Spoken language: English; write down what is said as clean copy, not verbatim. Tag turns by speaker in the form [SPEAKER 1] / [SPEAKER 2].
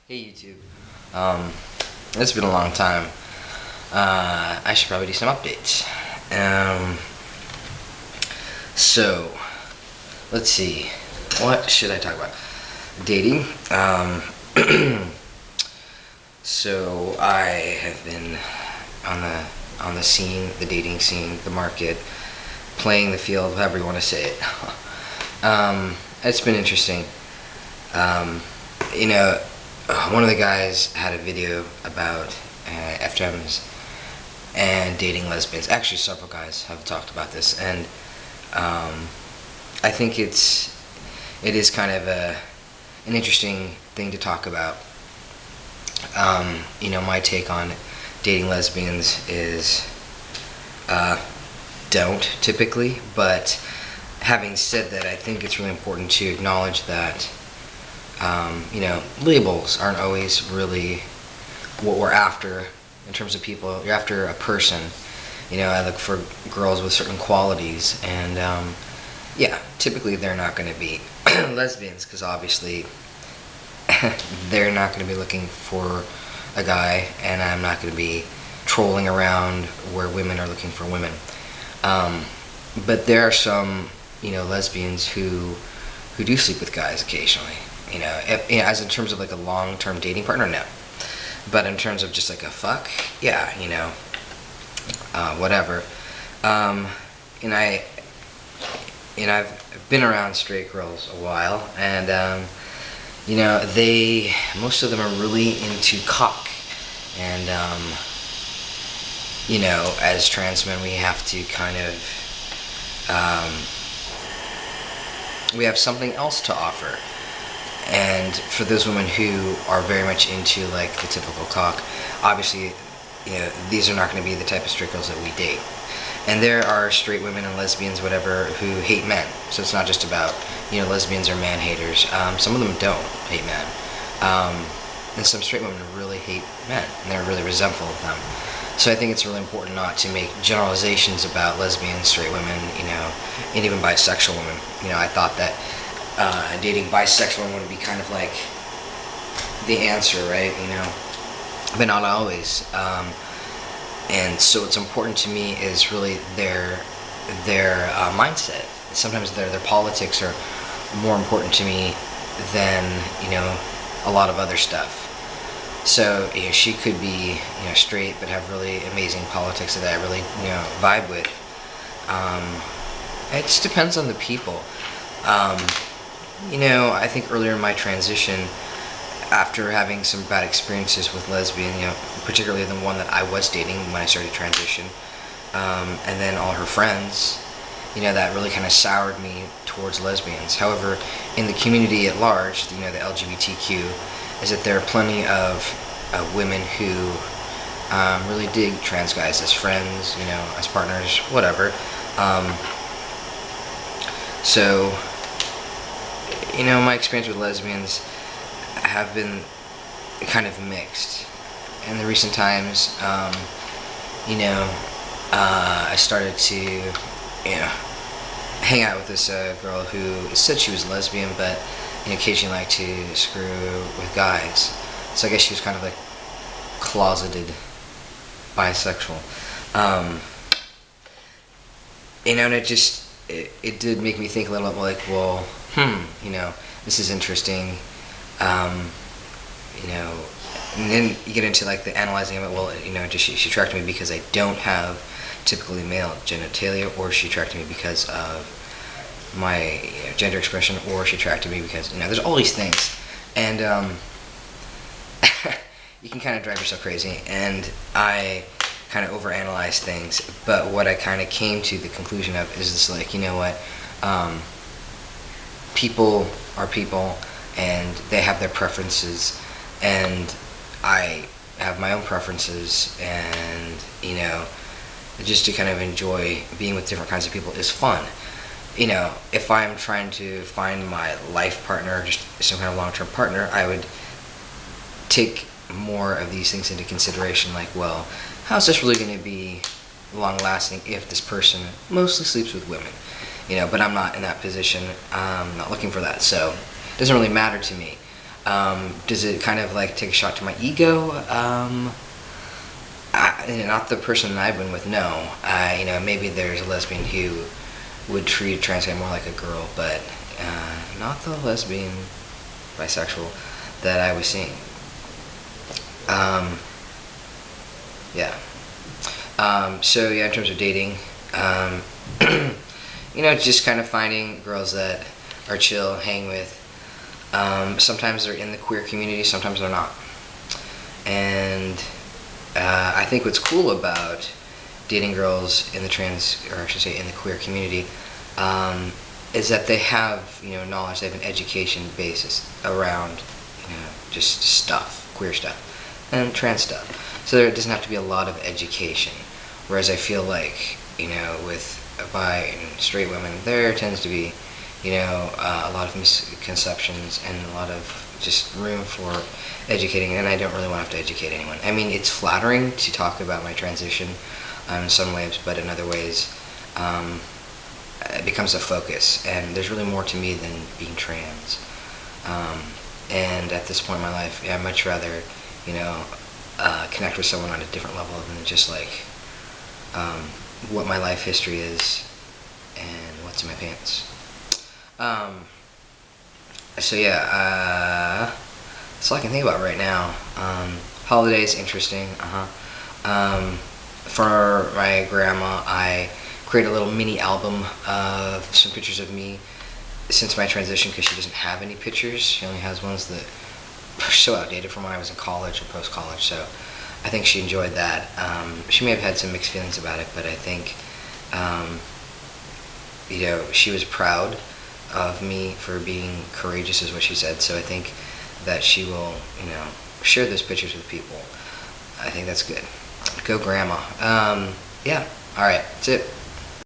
[SPEAKER 1] Hey YouTube. It's been a long time. I should probably do some updates. Um, so, let's see. What should I talk about? Dating. So I have been on the scene, the dating scene, the market, playing the field, however you want to say it. It's been interesting. Um, you know, One of the guys had a video about FMs and dating lesbians. Actually, several guys have talked about this, and I think it is kind of an interesting thing to talk about. My take on dating lesbians is don't typically, but having said that, I think it's really important to acknowledge that labels aren't always really what we're after in terms of people. You're after a person. I look for girls with certain qualities, and typically they're not going to be lesbians because obviously they're not going to be looking for a guy, and I'm not going to be trolling around where women are looking for women. But there are some, lesbians who do sleep with guys occasionally. As in terms of like a long-term dating partner, no. But in terms of just like a fuck, yeah, whatever. I've been around straight girls a while, and most of them are really into cock, and as trans men, we have to kind of we have something else to offer. And for those women who are very much into like the typical cock, obviously, these are not going to be the type of straight girls that we date. And there are straight women and lesbians, whatever, who hate men. So it's not just about, lesbians are man haters. Some of them don't hate men. And some straight women really hate men, and they're really resentful of them. So I think it's really important not to make generalizations about lesbians, straight women, and even bisexual women. I thought that dating bisexual women would be kind of like the answer, right? But not always. And so what's important to me is really their mindset. Sometimes their politics are more important to me than a lot of other stuff. So she could be straight but have really amazing politics that I really vibe with. It just depends on the people. I think earlier in my transition, after having some bad experiences with lesbian, particularly the one that I was dating when I started transition, and then all her friends, that really kind of soured me towards lesbians. However, in the community at large, the LGBTQ, is that there are plenty of women who really dig trans guys as friends, as partners, whatever. So, my experience with lesbians have been kind of mixed. In the recent times, I started to, hang out with this girl who said she was lesbian, but occasionally liked to screw with guys. So I guess she was kind of like closeted bisexual. And it did make me think a little bit like, well, this is interesting. And then you get into like the analyzing of it. Well, does she attracted me because I don't have typically male genitalia, or she attracted me because of my gender expression, or she attracted me because there's all these things, and you can kind of drive yourself crazy. And I kind of overanalyze things, but what I kind of came to the conclusion of is this, like, people are people, and they have their preferences, and I have my own preferences, and just to kind of enjoy being with different kinds of people is fun. If I'm trying to find my life partner, just some kind of long-term partner, I would take more of these things into consideration, like, well, how's this really going to be long-lasting if this person mostly sleeps with women? But I'm not in that position. I'm not looking for that, so it doesn't really matter to me. Does it kind of like take a shot to my ego? Not the person that I've been with, no. Maybe there's a lesbian who would treat a trans guy more like a girl, but not the lesbian bisexual that I was seeing. Yeah. So yeah, in terms of dating, just kind of finding girls that are chill, hang with. Sometimes they're in the queer community, sometimes they're not. And I think what's cool about dating girls in the trans, or I should say in the queer community, is that they have, knowledge, they have an education basis around, just stuff, queer stuff, and trans stuff. So there doesn't have to be a lot of education. Whereas I feel like, with bi and straight women, there tends to be, a lot of misconceptions and a lot of just room for educating, and I don't really want to have to educate anyone. I mean, it's flattering to talk about my transition in some ways, but in other ways, it becomes a focus, and there's really more to me than being trans. And at this point in my life, I'd much rather, connect with someone on a different level than just like what my life history is and what's in my pants. So yeah, that's all I can think about right now. Holidays, interesting. For my grandma, I created a little mini album of some pictures of me since my transition, because she doesn't have any pictures. She only has ones that are so outdated from when I was in college or post-college. So I think she enjoyed that. She may have had some mixed feelings about it, but I think she was proud of me for being courageous, is what she said. So I think that she will, share those pictures with people. I think that's good. Go grandma. Yeah. All right. That's it.